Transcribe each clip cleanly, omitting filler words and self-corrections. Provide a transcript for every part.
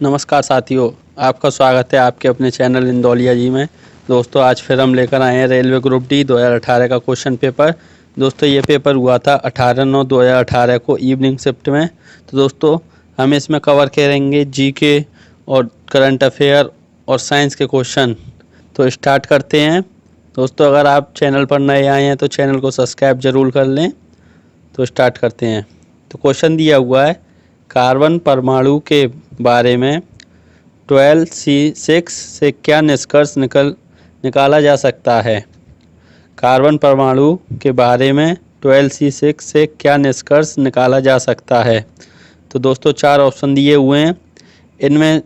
नमस्कार साथियों, आपका स्वागत है आपके अपने चैनल इंदौलिया जी में। दोस्तों आज फिर हम लेकर आए हैं रेलवे ग्रुप डी 2018 का क्वेश्चन पेपर। दोस्तों ये पेपर हुआ था 18/9/2018 को इवनिंग शिफ्ट में। तो दोस्तों हम इसमें कवर करेंगे जीके और करंट अफेयर और साइंस के क्वेश्चन। तो स्टार्ट करते हैं। दोस्तों अगर आप चैनल पर नए आए हैं तो चैनल को सब्सक्राइब ज़रूर कर लें। तो स्टार्ट करते हैं। तो क्वेश्चन दिया हुआ है, कार्बन परमाणु के बारे में 12C6 से क्या निष्कर्ष निकाला जा सकता है। कार्बन परमाणु के बारे में 12C6 से क्या निष्कर्ष निकाला जा सकता है। तो दोस्तों 4 ऑप्शन दिए हुए हैं। इनमें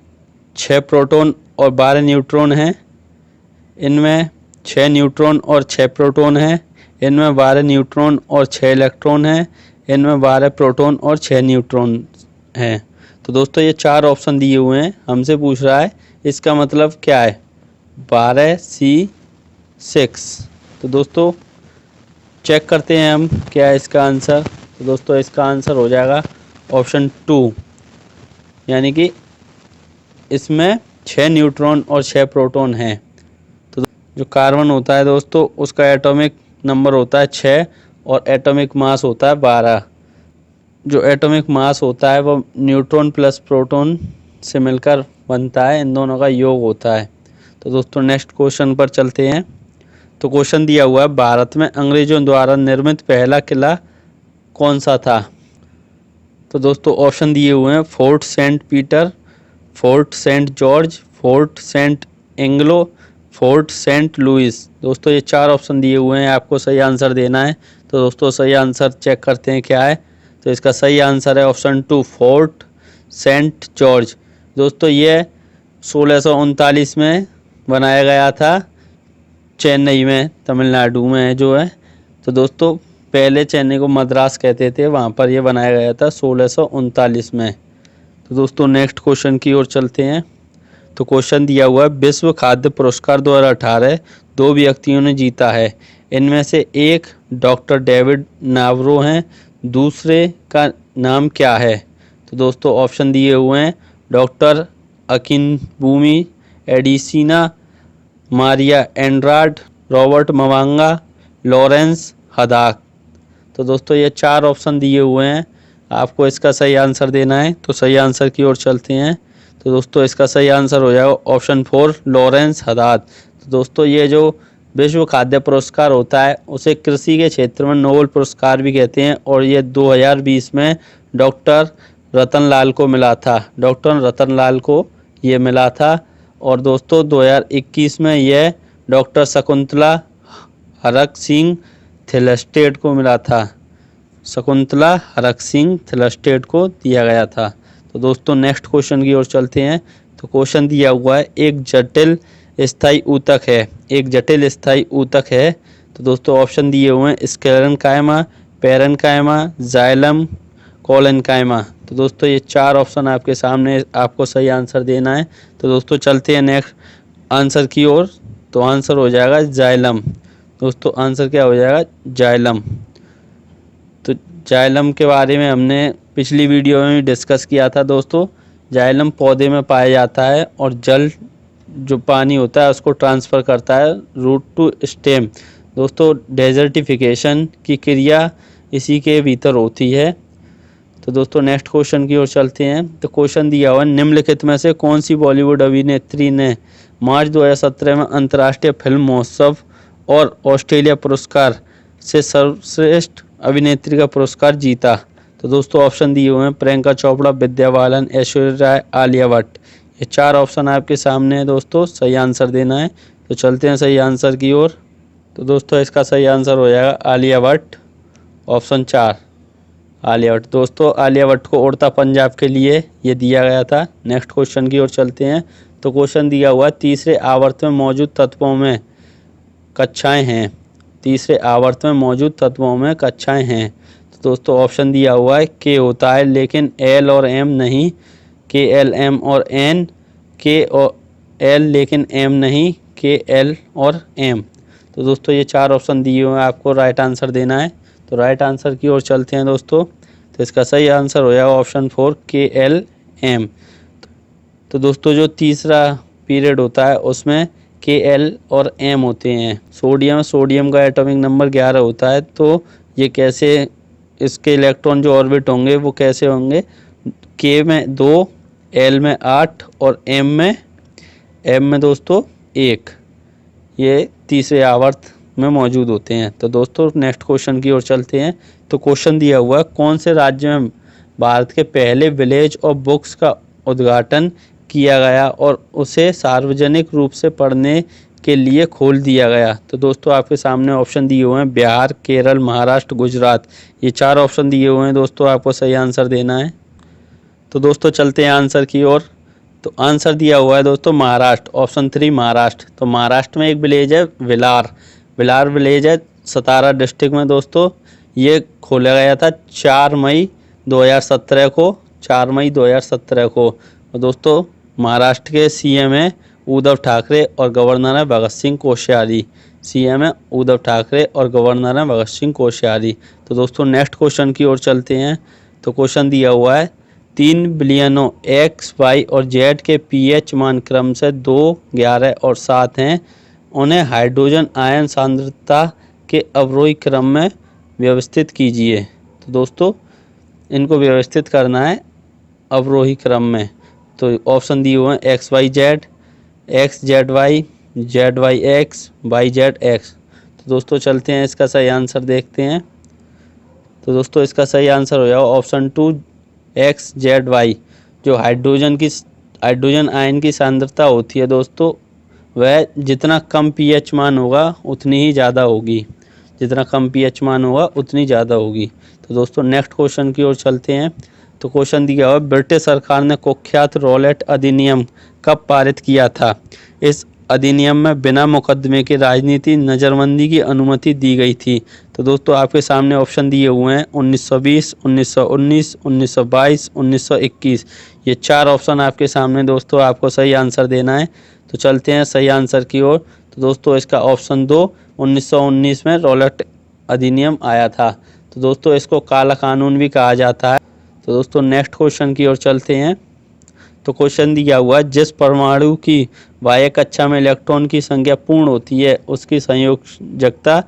6 प्रोटॉन और 12 न्यूट्रॉन हैं। इनमें 6 न्यूट्रॉन और 6 प्रोटॉन हैं। इनमें 12 न्यूट्रॉन और 6 इलेक्ट्रॉन हैं। इनमें 12 प्रोटॉन और 6 न्यूट्रॉन हैं। तो दोस्तों ये 4 ऑप्शन दिए हुए हैं। हमसे पूछ रहा है इसका मतलब क्या है, 12C6। तो दोस्तों चेक करते हैं हम क्या है इसका आंसर। तो दोस्तों इसका आंसर हो जाएगा ऑप्शन 2, यानी कि इसमें 6 न्यूट्रॉन और 6 प्रोटॉन हैं। तो जो कार्बन होता है दोस्तों उसका एटॉमिक नंबर होता है 6 और एटॉमिक मास होता है 12। जो एटॉमिक मास होता है वो न्यूट्रॉन प्लस प्रोटॉन से मिलकर बनता है, इन दोनों का योग होता है। तो दोस्तों नेक्स्ट क्वेश्चन पर चलते हैं। तो क्वेश्चन दिया हुआ है, भारत में अंग्रेजों द्वारा निर्मित पहला किला कौन सा था। तो दोस्तों ऑप्शन दिए हुए हैं, Fort Saint Peter, Fort Saint George, Fort Saint Anglo, Fort Saint Louis. दोस्तों ये 4 ऑप्शन दिए हुए हैं, आपको सही आंसर देना है। तो दोस्तों सही आंसर चेक करते हैं क्या है। तो इसका सही आंसर है ऑप्शन 2, फोर्ट सेंट जॉर्ज। दोस्तों ये 1639 में बनाया गया था, चेन्नई में, तमिलनाडु में जो है। तो दोस्तों पहले चेन्नई को मद्रास कहते थे, वहाँ पर यह बनाया गया था 1639 में। तो दोस्तों नेक्स्ट क्वेश्चन की ओर चलते हैं। तो क्वेश्चन दिया हुआ है, विश्व खाद्य पुरस्कार 2018 2 व्यक्तियों ने जीता है। इनमें से एक डॉक्टर डेविड नावरो हैं, दूसरे का नाम क्या है। तो दोस्तों ऑप्शन दिए हुए हैं, डॉक्टर अकिनबुमी एडिसीना, मारिया एंड्राड, रॉबर्ट मवांगा, लॉरेंस हदाक। तो दोस्तों ये 4 ऑप्शन दिए हुए हैं, आपको इसका सही आंसर देना है। तो सही आंसर की ओर चलते हैं। तो दोस्तों इसका सही आंसर हो जाएगा ऑप्शन 4, लॉरेंस हदाद। तो दोस्तों ये जो विश्व खाद्य पुरस्कार होता है उसे कृषि के क्षेत्र में नोबेल पुरस्कार भी कहते हैं, और ये 2020 में डॉक्टर रतनलाल को मिला था। डॉक्टर रतनलाल को ये मिला था। और दोस्तों 2021 में यह डॉक्टर शकुंतला हरक सिंह थिलस्टेड को मिला था। शकुंतला हरक सिंह थिलस्टेड को दिया गया था। तो दोस्तों नेक्स्ट क्वेश्चन की ओर चलते हैं। तो क्वेश्चन दिया हुआ है, एक जटिल स्थायी ऊतक है, एक जटिल स्थायी ऊतक है। तो दोस्तों ऑप्शन दिए हुए हैं, स्क्लेरेन्काइमा, पेरेन्काइमा, जाइलम, कोलेन्काइमा। तो दोस्तों ये 4 ऑप्शन आपके सामने, आपको सही आंसर देना है। तो दोस्तों चलते हैं नेक्स्ट आंसर की ओर। तो आंसर हो जाएगा जाइलम। दोस्तों आंसर क्या हो जाएगा, जाइलम। तो जाइलम के बारे में हमने पिछली वीडियो में भी डिस्कस किया था। दोस्तों जाइलम पौधे में पाया जाता है और जल जो पानी होता है उसको ट्रांसफ़र करता है रूट टू स्टेम। दोस्तों डेजर्टिफिकेशन की क्रिया इसी के भीतर होती है। तो दोस्तों नेक्स्ट क्वेश्चन की ओर चलते हैं। तो क्वेश्चन दिया हुआ है, निम्नलिखित में से कौन सी बॉलीवुड अभिनेत्री ने मार्च 2017 में अंतर्राष्ट्रीय फिल्म महोत्सव और ऑस्ट्रेलिया पुरस्कार से सर्वश्रेष्ठ अभिनेत्री का पुरस्कार जीता। तो दोस्तों ऑप्शन दिए हुए हैं, प्रियंका चोपड़ा, विद्या बालन, ऐश्वर्या राय, आलिया भट्ट। ये 4 ऑप्शन आपके सामने है दोस्तों, सही आंसर देना है। तो चलते हैं सही आंसर की ओर। तो दोस्तों इसका सही आंसर हो जाएगा आलिया भट्ट, ऑप्शन 4 आलिया भट्ट। दोस्तों आलिया भट्ट को उड़ता पंजाब के लिए ये दिया गया था। नेक्स्ट क्वेश्चन की ओर चलते हैं। तो क्वेश्चन दिया हुआ है, तीसरे आवर्त में मौजूद तत्वों में कक्षाएं हैं, तीसरे आवर्त में मौजूद तत्वों में कक्षाएं हैं। तो दोस्तों ऑप्शन दिया हुआ है, के होता है लेकिन एल और एम नहीं, के एल एम और एन, के और एल लेकिन एम नहीं, के एल और एम। तो दोस्तों ये 4 ऑप्शन दिए हुए हैं, आपको राइट आंसर देना है। तो राइट आंसर की ओर चलते हैं दोस्तों। तो इसका सही आंसर हो जाएगा ऑप्शन 4, के एल एम। तो दोस्तों जो तीसरा पीरियड होता है उसमें Kl और M होते हैं। सोडियम का एटॉमिक नंबर 11 होता है। तो ये कैसे, इसके इलेक्ट्रॉन जो ऑर्बिट होंगे वो कैसे होंगे, K में 2, L में 8 और M में दोस्तों 1, ये तीसरे आवर्त में मौजूद होते हैं। तो दोस्तों नेक्स्ट क्वेश्चन की ओर चलते हैं। तो क्वेश्चन दिया हुआ है, कौन से राज्य में भारत के पहले विलेज ऑफ बुक्स का उद्घाटन किया गया और उसे सार्वजनिक रूप से पढ़ने के लिए खोल दिया गया। तो दोस्तों आपके सामने ऑप्शन दिए हुए हैं, बिहार, केरल, महाराष्ट्र, गुजरात। ये 4 ऑप्शन दिए हुए हैं दोस्तों, आपको सही आंसर देना है। तो दोस्तों चलते हैं आंसर की ओर। तो आंसर दिया हुआ है दोस्तों महाराष्ट्र, ऑप्शन 3 महाराष्ट्र। तो महाराष्ट्र में एक विलेज है विलार विलेज है सतारा डिस्ट्रिक्ट में दोस्तों। ये खोला गया था 4 मई 2017 को। और दोस्तों महाराष्ट्र के सीएम है उद्धव ठाकरे और गवर्नर है भगत सिंह कोश्यारी। तो दोस्तों नेक्स्ट क्वेश्चन की ओर चलते हैं। तो क्वेश्चन दिया हुआ है, 3 बिलियनों X, Y और Z के pH मान क्रम से 2, 11 और 7 हैं। उन्हें हाइड्रोजन आयन सांद्रता के अवरोही क्रम में व्यवस्थित कीजिए। तो दोस्तों इनको व्यवस्थित करना है अवरोही क्रम में। तो ऑप्शन दिए हुए हैं XYZ, XZY, ZYX, YZX। तो दोस्तों चलते हैं इसका सही आंसर देखते हैं। तो दोस्तों इसका सही आंसर हो जाएगा ऑप्शन 2 XZY। जो हाइड्रोजन आयन की सांद्रता होती है दोस्तों, वह जितना कम pH मान होगा उतनी ही ज़्यादा होगी। तो दोस्तों नेक्स्ट क्वेश्चन की ओर चलते हैं। तो क्वेश्चन दिया हुआ, ब्रिटिश सरकार ने कुख्यात रॉलेट अधिनियम कब पारित किया था? इस अधिनियम में बिना मुकदमे के राजनीति नज़रबंदी की अनुमति दी गई थी। तो दोस्तों आपके सामने ऑप्शन दिए हुए हैं 1920, 1919, 1922, 1921। ये 4 ऑप्शन आपके सामने दोस्तों, आपको सही आंसर देना है। तो चलते हैं सही आंसर की ओर। तो दोस्तों इसका ऑप्शन 2 1919 में रॉलेट अधिनियम आया था। तो दोस्तों इसको काला कानून भी कहा जाता है। तो दोस्तों नेक्स्ट क्वेश्चन की ओर चलते हैं। तो क्वेश्चन दिया हुआ है, जिस परमाणु की बाह्य कक्षा में इलेक्ट्रॉन की संख्या पूर्ण होती है उसकी संयोजकता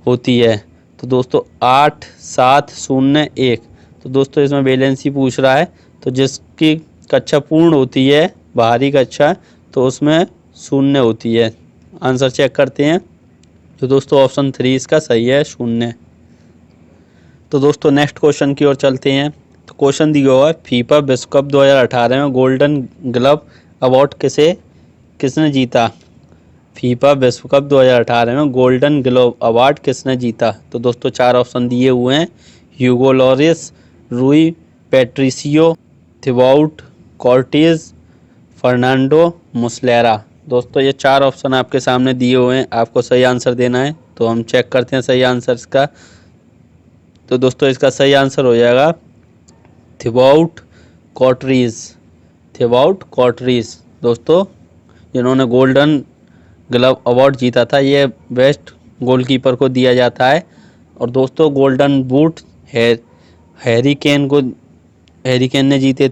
होती है। तो दोस्तों 8, 7, 0, 1। तो दोस्तों इसमें वैलेंसी पूछ रहा है। तो जिसकी कक्षा पूर्ण होती है बाहरी कक्षा, तो उसमें 0 होती है। आंसर चेक करते हैं। तो दोस्तों ऑप्शन 3 इसका सही है, 0। तो दोस्तों नेक्स्ट क्वेश्चन की ओर चलते हैं। तो क्वेश्चन दिया हुआ है, फीफा विश्व कप 2018 में गोल्डन ग्लव अवार्ड किसने जीता? फीफा विश्व कप 2018 में गोल्डन ग्लोब अवार्ड किसने जीता? तो दोस्तों 4 ऑप्शन दिए हुए हैं, ह्यूगो लॉरिस, रूई पैट्रिसियो, थिबाउट कॉर्टिज, फर्नांडो मुस्लेरा। दोस्तों ये 4 ऑप्शन आपके सामने दिए हुए हैं, आपको सही आंसर देना है। तो हम चेक करते हैं सही आंसर इसका। तो दोस्तों इसका सही आंसर हो जाएगा थिबाउट कॉर्टिज। दोस्तों जिन्होंने गोल्डन ग्लव अवार्ड जीता था, ये बेस्ट गोलकीपर को दिया जाता है। और दोस्तों गोल्डन बूट हैरी केन ने जीते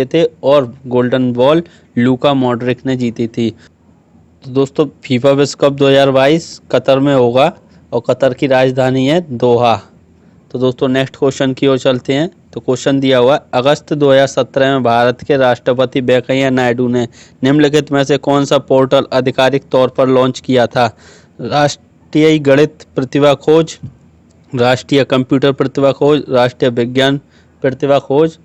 थे। और गोल्डन बॉल लूका मॉड्रिक ने जीती थी। तो दोस्तों फीफा विश्व कप 2022 कतर में होगा और कतर की राजधानी है दोहा। तो दोस्तों नेक्स्ट क्वेश्चन की ओर चलते हैं। तो क्वेश्चन दिया हुआ है, अगस्त 2017 में भारत के राष्ट्रपति वेंकैया नायडू ने निम्नलिखित में से कौन सा पोर्टल आधिकारिक तौर पर लॉन्च किया था? राष्ट्रीय गणित प्रतिभा खोज, राष्ट्रीय कंप्यूटर प्रतिभा खोज, राष्ट्रीय विज्ञान प्रतिभा खोज,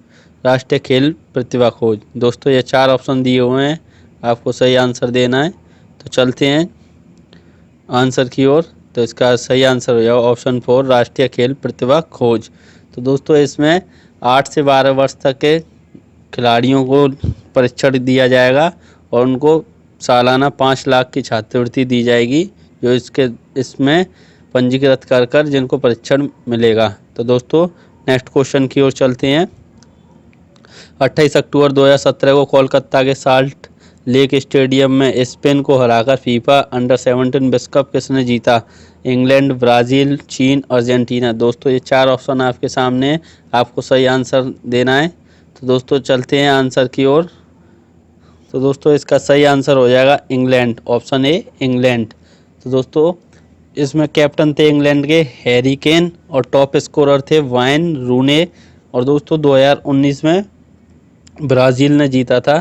राष्ट्रीय खेल प्रतिभा खोज। दोस्तों ये 4 ऑप्शन दिए हुए हैं, आपको सही आंसर देना है। तो चलते हैं आंसर की ओर। तो इसका सही आंसर हो जाएगा ऑप्शन 4 राष्ट्रीय खेल प्रतिभा खोज। तो दोस्तों इसमें 8 से 12 वर्ष तक के खिलाड़ियों को प्रशिक्षण दिया जाएगा और उनको सालाना 5 लाख की छात्रवृत्ति दी जाएगी, जो इसमें पंजीकृत कर जिनको प्रशिक्षण मिलेगा। तो दोस्तों नेक्स्ट क्वेश्चन की ओर चलते हैं। 28 अक्टूबर 2017 को कोलकाता के साल्ट लेक स्टेडियम में स्पेन को हराकर फीफा अंडर-17 विश्व कप किसने जीता? इंग्लैंड, ब्राज़ील, चीन, अर्जेंटीना। दोस्तों ये 4 ऑप्शन आपके सामने हैं, आपको सही आंसर देना है। तो दोस्तों चलते हैं आंसर की ओर। तो दोस्तों इसका सही आंसर हो जाएगा इंग्लैंड, ऑप्शन ए इंग्लैंड। तो दोस्तों इसमें कैप्टन थे इंग्लैंड के हैरी केन और टॉप स्कोरर थे वाइन रूने। और दोस्तों 2019 में ब्राज़ील ने जीता था।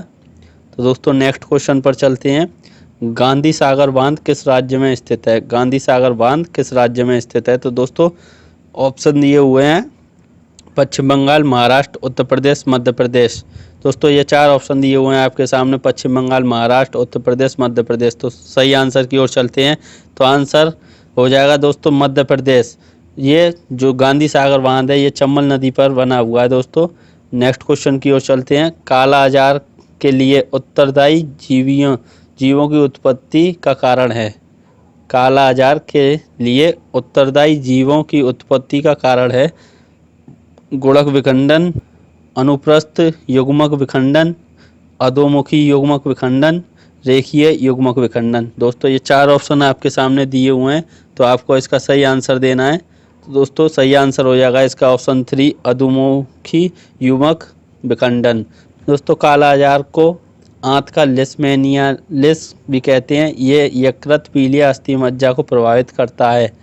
तो दोस्तों नेक्स्ट क्वेश्चन पर चलते हैं। गांधी सागर बांध किस राज्य में स्थित है? गांधी सागर बांध किस राज्य में स्थित है? तो दोस्तों ऑप्शन दिए हुए हैं पश्चिम बंगाल, महाराष्ट्र, उत्तर प्रदेश, मध्य प्रदेश। दोस्तों ये 4 ऑप्शन दिए हुए हैं आपके सामने, पश्चिम बंगाल, महाराष्ट्र, उत्तर प्रदेश, मध्य प्रदेश। तो सही आंसर की ओर चलते हैं। तो आंसर हो जाएगा दोस्तों मध्य प्रदेश। ये जो गांधी सागर बांध है ये चंबल नदी पर बना हुआ है दोस्तों। नेक्स्ट क्वेश्चन की ओर चलते हैं। काला आजार के लिए उत्तरदायी जीवों की उत्पत्ति का कारण है। काला आजार के लिए उत्तरदायी जीवों की उत्पत्ति का कारण है गुणक विखंडन, अनुप्रस्थ युग्मक विखंडन, अधोमुखी युग्मक विखंडन, रेखीय युग्मक विखंडन। दोस्तों ये 4 ऑप्शन आपके सामने दिए हुए हैं, तो आपको इसका सही आंसर देना है। तो दोस्तों सही आंसर हो जाएगा इसका ऑप्शन 3 अधोमुखी युग्मक विखंडन। दोस्तों काला आजार को आंत का लिस्मेनियालिस भी कहते हैं। ये यकृत पीलिया अस्थि मज्जा को प्रभावित करता है।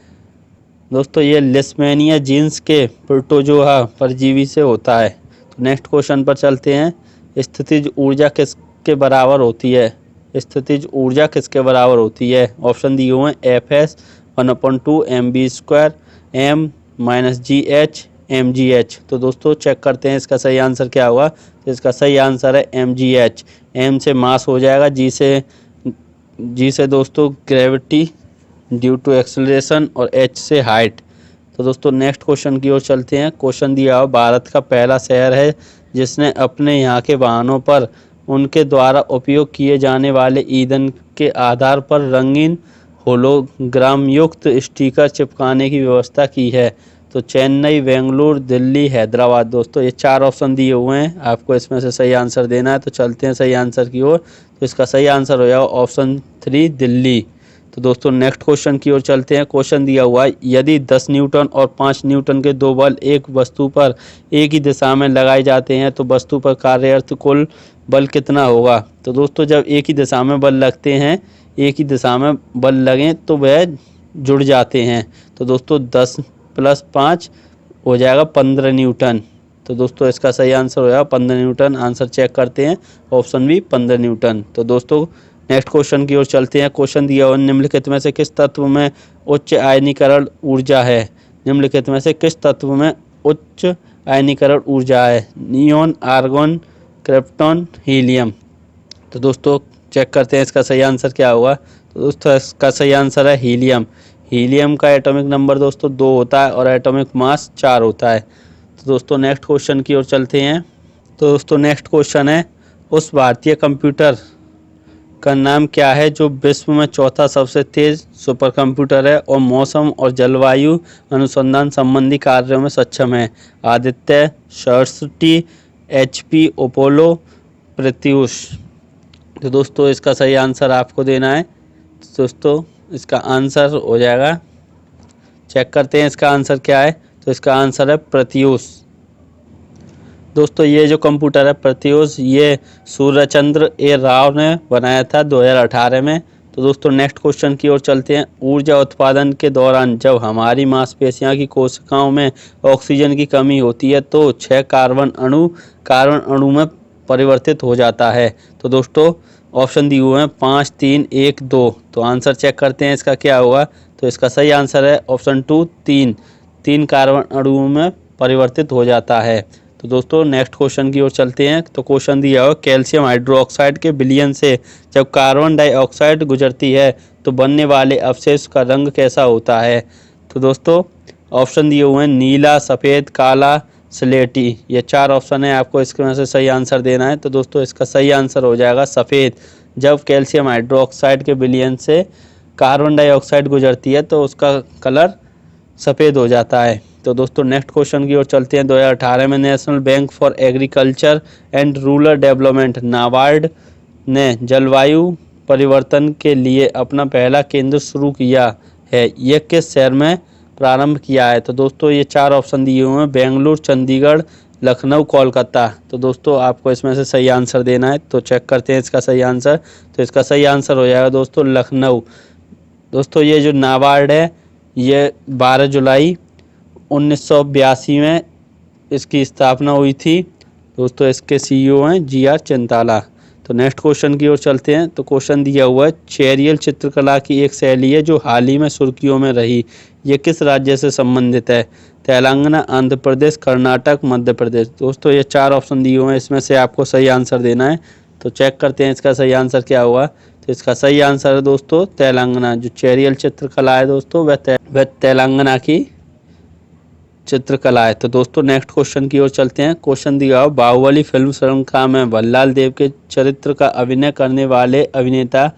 दोस्तों ये लिस्मेनिया जीन्स के प्रोटोजोआ परजीवी से होता है। तो नेक्स्ट क्वेश्चन पर चलते हैं। स्थितिज ऊर्जा किसके बराबर होती है? स्थितिज ऊर्जा किसके बराबर होती है? ऑप्शन दिए हुए हैं Fs 1/2 mv² m - gh mgh। तो दोस्तों चेक करते हैं इसका सही आंसर क्या होगा। तो इसका सही आंसर है mgh। m से मास हो जाएगा, g से दोस्तों ग्रेविटी ड्यू टू एक्सेलरेशन और h से हाइट। तो दोस्तों नेक्स्ट क्वेश्चन की ओर चलते हैं। क्वेश्चन दिया हुआ भारत का पहला शहर है जिसने अपने यहाँ के वाहनों पर उनके द्वारा उपयोग किए जाने वाले ईंधन के आधार पर रंगीन होलोग्राम युक्त स्टिकर चिपकाने की व्यवस्था की है। तो चेन्नई, बेंगलुरु, दिल्ली, हैदराबाद। दोस्तों ये 4 ऑप्शन दिए हुए हैं, आपको इसमें से सही आंसर देना है। तो चलते हैं सही आंसर की ओर। तो इसका सही आंसर हो जाएगा ऑप्शन 3 दिल्ली। तो दोस्तों नेक्स्ट क्वेश्चन की ओर चलते हैं। क्वेश्चन दिया हुआ है यदि 10 न्यूटन और 5 न्यूटन के 2 बल एक वस्तु पर एक ही दिशा में लगाए जाते हैं तो वस्तु पर कार्यरत कुल बल कितना होगा? तो दोस्तों जब एक ही दिशा में बल लगते हैं, एक ही दिशा में बल लगें तो वह जुड़ जाते हैं। तो दोस्तों 10 + 5 हो जाएगा 15 न्यूटन। तो दोस्तों इसका सही आंसर हो जाएगा 15 न्यूटन। आंसर चेक करते हैं, ऑप्शन बी 15 न्यूटन। तो दोस्तों नेक्स्ट क्वेश्चन की ओर चलते हैं। क्वेश्चन दिया हुआ निम्नलिखित में से किस तत्व में उच्च आयनीकरण ऊर्जा है? निम्नलिखित में से किस तत्व में उच्च आयनीकरण ऊर्जा है? Neon, argon, krypton, helium. तो दोस्तों चेक करते हैं इसका सही आंसर क्या होगा। तो दोस्तों इसका सही आंसर है हीलियम। हीलियम का एटॉमिक नंबर दोस्तों 2 होता है और एटॉमिक मास 4 होता है। तो दोस्तों नेक्स्ट क्वेश्चन की ओर चलते हैं। तो दोस्तों नेक्स्ट क्वेश्चन है उस भारतीय कंप्यूटर का नाम क्या है जो विश्व में चौथा सबसे तेज सुपर कंप्यूटर है और मौसम और जलवायु अनुसंधान संबंधी कार्यों में सक्षम है? Aditya, Saraswati, HP, Apollo, Pratyush. तो दोस्तों इसका सही आंसर आपको देना है। तो दोस्तों इसका आंसर हो जाएगा, चेक करते हैं इसका आंसर क्या है। तो इसका आंसर है प्रत्यूष। दोस्तों ये जो कंप्यूटर है प्रत्यूष, ये सूर्यचंद्र ए राव ने बनाया था 2018 में। तो दोस्तों नेक्स्ट क्वेश्चन की ओर चलते हैं। ऊर्जा उत्पादन के दौरान जब हमारी मांसपेशियों की कोशिकाओं में ऑक्सीजन की कमी होती है तो 6 कार्बन अणु में परिवर्तित हो जाता है। तो दोस्तों ऑप्शन दिए हुए हैं 5, 3, 1, 2। तो आंसर चेक करते हैं इसका क्या होगा। तो इसका सही आंसर है ऑप्शन 2 3 कार्बन अणुओं में परिवर्तित हो जाता है। तो दोस्तों नेक्स्ट क्वेश्चन की ओर चलते हैं। तो क्वेश्चन दिया हुआ कैल्शियम हाइड्रोक्साइड के विलयन से जब कार्बन डाइऑक्साइड गुजरती है तो बनने वाले अवशेष का रंग कैसा होता है? तो दोस्तों ऑप्शन दिए हुए हैं नीला, सफ़ेद, काला, स्लेटी। ये 4 ऑप्शन है, आपको इसके में से सही आंसर देना है। तो दोस्तों इसका सही आंसर हो जाएगा सफ़ेद। जब कैल्शियम हाइड्रोक्साइड के विलयन से कार्बन डाइऑक्साइड गुजरती है तो उसका कलर सफ़ेद हो जाता है। तो दोस्तों नेक्स्ट क्वेश्चन की ओर चलते हैं। 2018 में national bank for agriculture and rural development NABARD ने जलवायु परिवर्तन के लिए अपना पहला केंद्र शुरू किया है। यह किस शहर में प्रारंभ किया है? तो दोस्तों ये 4 ऑप्शन दिए हुए हैं बेंगलुरु, चंडीगढ़, लखनऊ कोलकाता। तो दोस्तों आपको इसमें से सही आंसर देना है, तो चेक करते हैं इसका सही आंसर। तो इसका सही आंसर हो जाएगा दोस्तों लखनऊ। दोस्तों ये जो नाबार्ड है ये 12 जुलाई 1982 में इसकी स्थापना हुई थी। दोस्तों इसके CEO हैं GR चिंताला। तो नेक्स्ट क्वेश्चन की ओर चलते हैं। तो क्वेश्चन दिया हुआ है, चेरियल चित्रकला की एक शैली है जो हाल ही में सुर्खियों में रही, ये किस राज्य से संबंधित है? तेलंगाना, आंध्र प्रदेश, कर्नाटक, मध्य प्रदेश। दोस्तों ये 4 ऑप्शन दिए हुए हैं, इसमें से आपको सही आंसर देना है। तो चेक करते हैं इसका सही आंसर क्या हुआ। तो इसका सही आंसर है दोस्तों तेलंगाना। जो चेरियल चित्रकला है दोस्तों वह तेलंगाना की चित्रकला है। तो दोस्तों नेक्स्ट क्वेश्चन की ओर चलते हैं। क्वेश्चन दिया हो, बाहुबली फिल्म श्रृंखला में भल्लाल देव के चरित्र का अभिनय करने वाले अभिनेता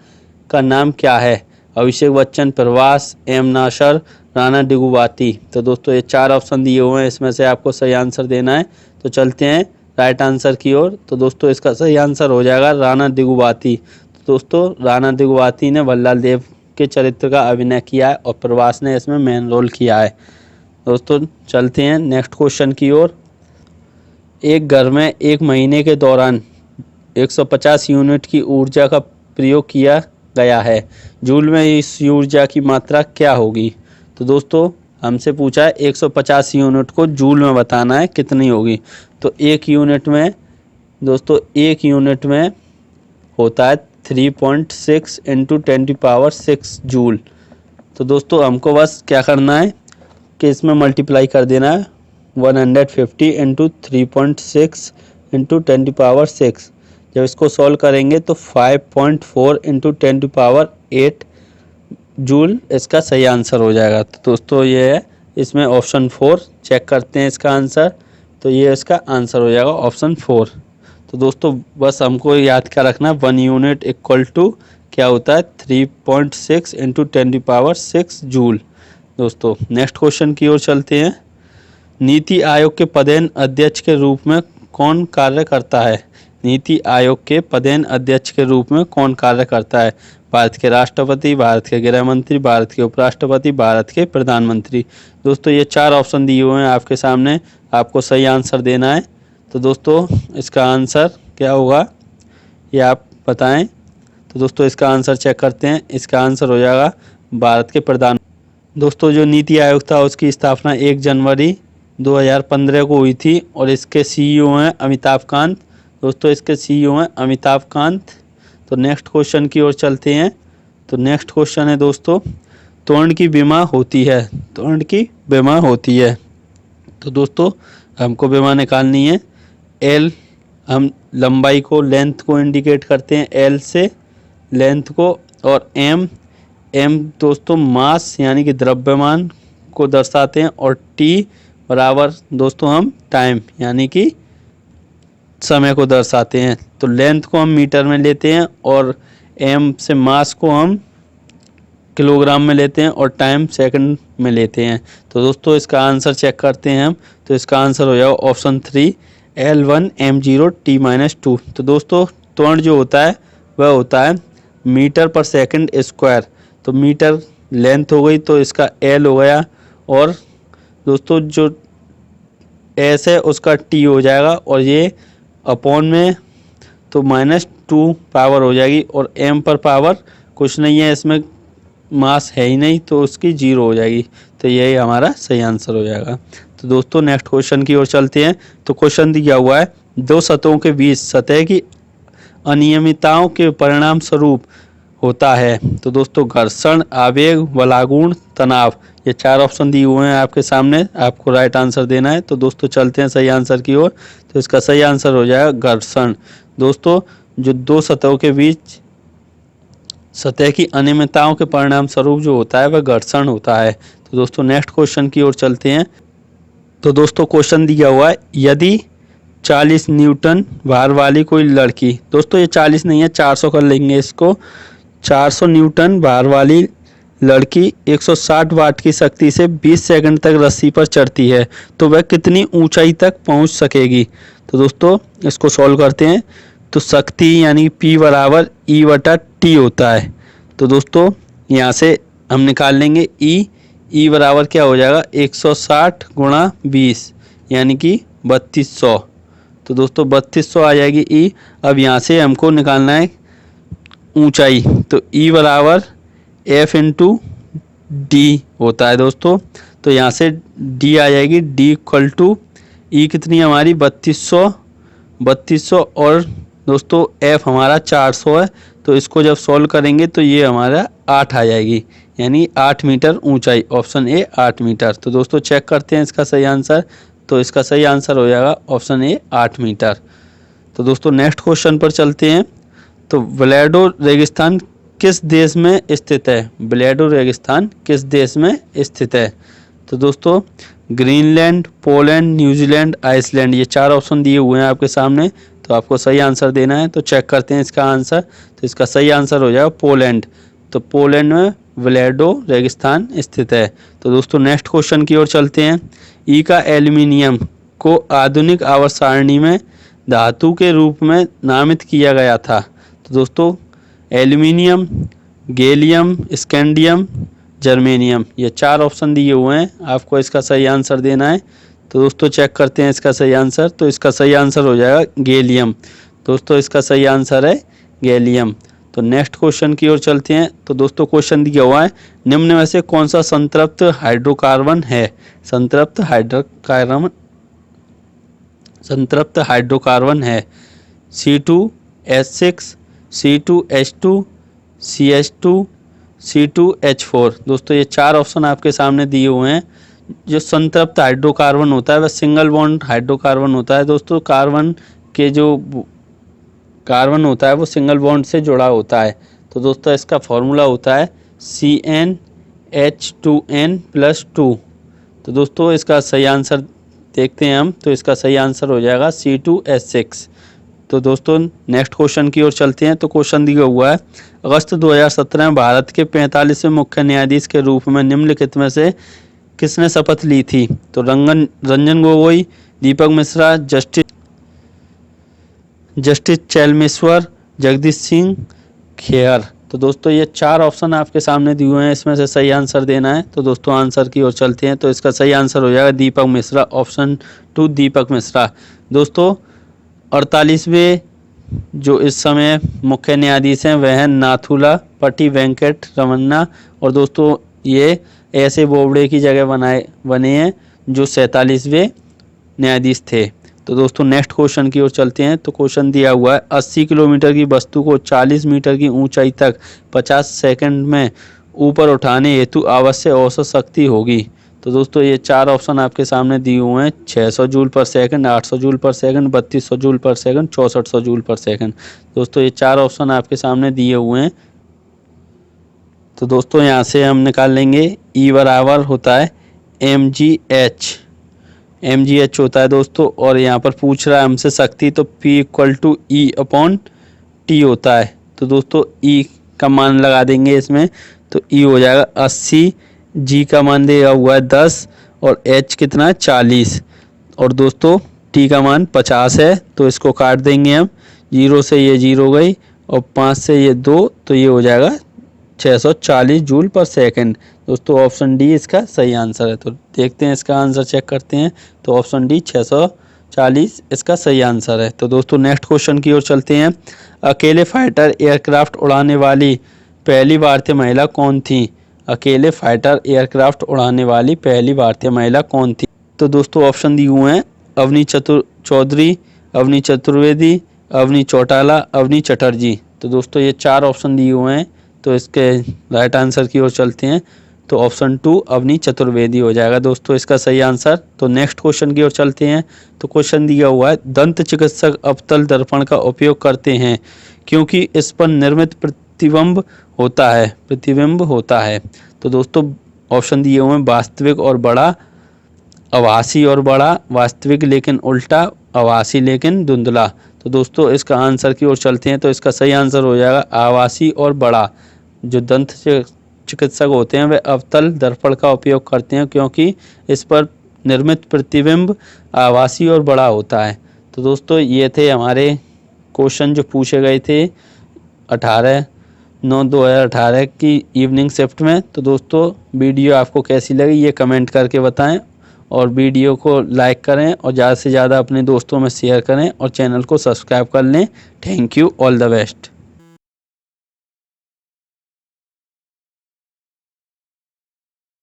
का नाम क्या है? अभिषेक बच्चन, प्रभास, एम नासर, राणा डिगुबाती। तो दोस्तों ये 4 ऑप्शन दिए हुए हैं, इसमें से आपको सही आंसर देना है। तो चलते हैं राइट आंसर की ओर। तो दोस्तों इसका सही आंसर हो जाएगा राणा डिगुबाती। तो दोस्तों राणा डिगुबाती ने भल्लाल देव के चरित्र का अभिनय किया है और प्रभास ने इसमें मेन रोल किया है। दोस्तों चलते हैं नेक्स्ट क्वेश्चन की ओर। एक घर में एक महीने के दौरान 150 यूनिट की ऊर्जा का प्रयोग किया गया है, जूल में इस ऊर्जा की मात्रा क्या होगी? तो दोस्तों हमसे पूछा है 150 यूनिट को जूल में बताना है कितनी होगी। तो एक यूनिट में दोस्तों एक यूनिट में होता है 3.6 × 10⁻6 जूल। तो दोस्तों हमको बस क्या करना है कि इसमें मल्टीप्लाई कर देना है 150 × 3.6 × 10⁻6। जब इसको सॉल्व करेंगे तो 5.4 × 10⁸ जूल इसका सही आंसर हो जाएगा। तो दोस्तों ये है इसमें ऑप्शन 4। चेक करते हैं इसका आंसर। तो ये इसका आंसर हो जाएगा ऑप्शन 4। तो दोस्तों बस हमको याद क्या रखना, 1 यूनिट इक्वल टू क्या होता है 3.6 × 10⁻6 जूल। दोस्तों नेक्स्ट क्वेश्चन की ओर चलते हैं। नीति आयोग के पदेन अध्यक्ष के रूप में कौन कार्य करता है? नीति आयोग के पदेन अध्यक्ष के रूप में कौन कार्य करता है? भारत के राष्ट्रपति, भारत के गृह मंत्री, भारत के उपराष्ट्रपति, भारत के प्रधानमंत्री। दोस्तों ये 4 ऑप्शन दिए हुए हैं आपके सामने, आपको सही आंसर देना है। तो दोस्तों इसका आंसर क्या होगा ये आप बताएं। तो दोस्तों इसका आंसर चेक करते हैं। इसका आंसर हो जाएगा भारत के प्रधान। दोस्तों जो नीति आयोग था उसकी स्थापना 1 जनवरी 2015 को हुई थी और इसके CEO हैं अमिताभ कांत। दोस्तों इसके CEO हैं अमिताभ कांत। तो नेक्स्ट क्वेश्चन की ओर चलते हैं। तो नेक्स्ट क्वेश्चन है दोस्तों, त्वरण की विमा होती है, त्वरण की विमा होती है। तो दोस्तों हमको विमा निकालनी है। L हम लंबाई को, लेंथ को इंडिकेट करते हैं L से, लेंथ को, और M दोस्तों मास यानी कि द्रव्यमान को दर्शाते हैं, और T बराबर दोस्तों हम टाइम यानी कि समय को दर्शाते हैं। तो लेंथ को हम मीटर में लेते हैं और M से मास को हम किलोग्राम में लेते हैं और टाइम सेकंड में लेते हैं। तो दोस्तों इसका आंसर चेक करते हैं हम। तो इसका आंसर हो जाएगा ऑप्शन 3 L1 M0 T-2। तो दोस्तों त्वरण जो होता है वह होता है मीटर पर सेकंड स्क्वायर। तो मीटर लेंथ हो गई तो इसका L हो गया, और दोस्तों जो S है उसका T हो जाएगा, और ये अपॉन में तो -2 पावर हो जाएगी, और M पर पावर कुछ नहीं है, इसमें मास है ही नहीं तो उसकी 0 हो जाएगी। तो यही हमारा सही आंसर हो जाएगा। तो दोस्तों नेक्स्ट क्वेश्चन की ओर चलते हैं। तो क्वेश्चन दिया हुआ है, 2 सतहों के बीच सतह की अनियमितताओं के परिणाम स्वरूप होता है। तो दोस्तों घर्षण, आवेग, बलागुण, तनाव। ये 4 ऑप्शन दिए हुए हैं आपके सामने, आपको राइट आंसर देना है। तो दोस्तों चलते हैं सही आंसर की ओर। तो इसका सही आंसर हो जाएगा घर्षण। दोस्तों जो 2 सतहों के बीच सतह की अनियमितताओं के परिणाम स्वरूप जो होता है वह घर्षण होता है। तो दोस्तों नेक्स्ट क्वेश्चन की ओर चलते हैं। तो दोस्तों क्वेश्चन दिया हुआ है, यदि 40 न्यूटन भार वाली कोई लड़की, दोस्तों ये 40 नहीं है 400 कर लेंगे इसको, 400 न्यूटन भार वाली लड़की 160 वाट की शक्ति से 20 सेकंड तक रस्सी पर चढ़ती है तो वह कितनी ऊंचाई तक पहुंच सकेगी? तो दोस्तों इसको सॉल्व करते हैं। तो शक्ति यानी P बराबर E/T होता है। तो दोस्तों यहाँ से हम निकाल लेंगे E बराबर क्या हो जाएगा 160 × 20 यानी कि 3200। तो दोस्तों 3200 आ जाएगी ई। अब यहाँ से हमको निकालना है ऊंचाई, तो ई बराबर एफ इंटू डी होता है दोस्तों। तो यहाँ से डी आ जाएगी, डी इक्वल टू ई कितनी है हमारी 3200 और दोस्तों एफ हमारा 400 है। तो इसको जब सॉल्व करेंगे तो ये हमारा 8 आ जाएगी, यानी 8 मीटर ऊंचाई। Option A 8 meter. तो दोस्तों चेक करते हैं इसका सही आंसर। तो इसका सही आंसर हो जाएगा ऑप्शन ए 8 मीटर। तो दोस्तों नेक्स्ट क्वेश्चन पर चलते हैं। तो ब्लैडो रेगिस्तान किस देश में स्थित है? ब्लैडो रेगिस्तान किस देश में स्थित है? तो दोस्तों ग्रीनलैंड, पोलैंड, न्यूजीलैंड, आइसलैंड, ये 4 ऑप्शन दिए हुए हैं आपके सामने। तो आपको सही आंसर देना है। तो चेक करते हैं इसका आंसर। तो इसका सही आंसर हो जाएगा पोलैंड। तो पोलैंड में ब्लैडो रेगिस्तान स्थित है। तो दोस्तों नेक्स्ट क्वेश्चन की ओर चलते हैं। ई का एल्यूमिनियम को आधुनिक आवर्त सारणी में धातु के रूप में नामित किया गया था। तो दोस्तों एल्यूमिनियम, गैलियम, स्कैंडियम, जर्मेनियम, ये 4 ऑप्शन दिए हुए हैं। आपको इसका सही आंसर देना है। तो दोस्तों चेक करते हैं इसका सही आंसर। तो इसका सही आंसर हो जाएगा गैलियम। दोस्तों इसका सही आंसर है गैलियम। तो नेक्स्ट क्वेश्चन की ओर चलते हैं। तो दोस्तों क्वेश्चन दिया हुआ है, निम्न में से कौन सा संतृप्त हाइड्रोकार्बन है? संतृप्त हाइड्रोकार्बन है C2H6, C2H2, CH2, C2H4। दोस्तों ये 4 ऑप्शन आपके सामने दिए हुए हैं। जो संतृप्त हाइड्रोकार्बन होता है वह सिंगल बॉन्ड हाइड्रोकार्बन होता है दोस्तों। कार्बन के जो कार्बन होता है वो सिंगल बॉन्ड से जुड़ा होता है। तो दोस्तों इसका फॉर्मूला होता है CnH2n+2। तो दोस्तों इसका सही आंसर देखते हैं हम। तो इसका सही आंसर हो जाएगा C2H6। तो दोस्तों नेक्स्ट क्वेश्चन की ओर चलते हैं। तो क्वेश्चन दिया हुआ है, अगस्त 2017 में भारत के 45वें मुख्य न्यायाधीश के रूप में निम्नलिखित में से किसने शपथ ली थी? तो रंजन गोगोई, दीपक मिश्रा, जस्टिस चेलमेश्वर, जगदीश सिंह खेर। तो दोस्तों ये 4 ऑप्शन आपके सामने दिए हुए हैं, इसमें से सही आंसर देना है। तो दोस्तों आंसर की ओर चलते हैं। तो इसका सही आंसर हो जाएगा दीपक मिश्रा, ऑप्शन 2 दीपक मिश्रा। दोस्तों 48वें जो इस समय मुख्य न्यायाधीश हैं वह हैं नाथुला पटी वेंकट रमन्ना। और दोस्तों ये ऐसे बोबड़े की जगह बने हैं जो 47वें न्यायाधीश थे। तो दोस्तों नेक्स्ट क्वेश्चन की ओर चलते हैं। तो क्वेश्चन दिया हुआ है, 80 किलोमीटर की वस्तु को 40 मीटर की ऊंचाई तक 50 सेकंड में ऊपर उठाने हेतु आवश्यक औसत शक्ति होगी। तो दोस्तों ये 4 ऑप्शन आपके सामने दिए हुए हैं, 600 जूल पर सेकंड, 800 जूल पर सेकंड, 3200 जूल पर सेकंड, 6400 जूल पर सेकंड। दोस्तों ये 4 ऑप्शन आपके सामने दिए हुए हैं। तो दोस्तों यहाँ से हम निकाल लेंगे ई बराबर होता है mgh होता है दोस्तों। और यहाँ पर पूछ रहा है हमसे शक्ति, तो P = E/T होता है। तो दोस्तों E का मान लगा देंगे इसमें, तो E हो जाएगा 80, G का मान दिया हुआ है 10 और H कितना है 40 और दोस्तों T का मान 50 है। तो इसको काट देंगे हम, 0 से ये 0 गई और 5 से ये 2, तो ये हो जाएगा 640 जूल पर सेकंड। दोस्तों ऑप्शन डी इसका सही आंसर है। तो देखते हैं इसका आंसर, चेक करते हैं। तो ऑप्शन डी 640 इसका सही आंसर है। तो दोस्तों नेक्स्ट क्वेश्चन की ओर चलते हैं। अकेले फाइटर एयरक्राफ्ट उड़ाने वाली पहली भारतीय महिला कौन थी? अकेले फाइटर एयरक्राफ्ट उड़ाने वाली पहली भारतीय महिला कौन थी? तो दोस्तों ऑप्शन दिए हुए हैं, अवनी चौधरी, अवनी चतुर्वेदी, अवनी चौटाला, अवनी चटर्जी। तो दोस्तों ये 4 ऑप्शन दिए हुए हैं। तो इसके राइट आंसर की ओर चलते हैं। तो ऑप्शन 2 अवनी चतुर्वेदी हो जाएगा दोस्तों इसका सही आंसर। तो नेक्स्ट क्वेश्चन की ओर चलते हैं। तो क्वेश्चन दिया हुआ है, दंत चिकित्सक अवतल दर्पण का उपयोग करते हैं क्योंकि इस पर निर्मित प्रतिबिंब होता है। तो दोस्तों ऑप्शन दिए हुए हैं, वास्तविक और बड़ा, आभासी और बड़ा, वास्तविक लेकिन उल्टा, आभासी लेकिन धुंधला। तो दोस्तों इसका आंसर की ओर चलते हैं। तो इसका सही आंसर हो जाएगा आभासी और बड़ा। जो दंत चिकित्सक होते हैं वे अवतल दर्पण का उपयोग करते हैं क्योंकि इस पर निर्मित प्रतिबिंब आभासी और बड़ा होता है। तो दोस्तों ये थे हमारे क्वेश्चन जो पूछे गए थे 18/9/2018 की इवनिंग शिफ्ट में। तो दोस्तों वीडियो आपको कैसी लगी ये कमेंट करके बताएं और वीडियो को लाइक करें और ज़्यादा से ज़्यादा अपने दोस्तों में शेयर करें और चैनल को सब्सक्राइब कर लें। Thank you, all the best.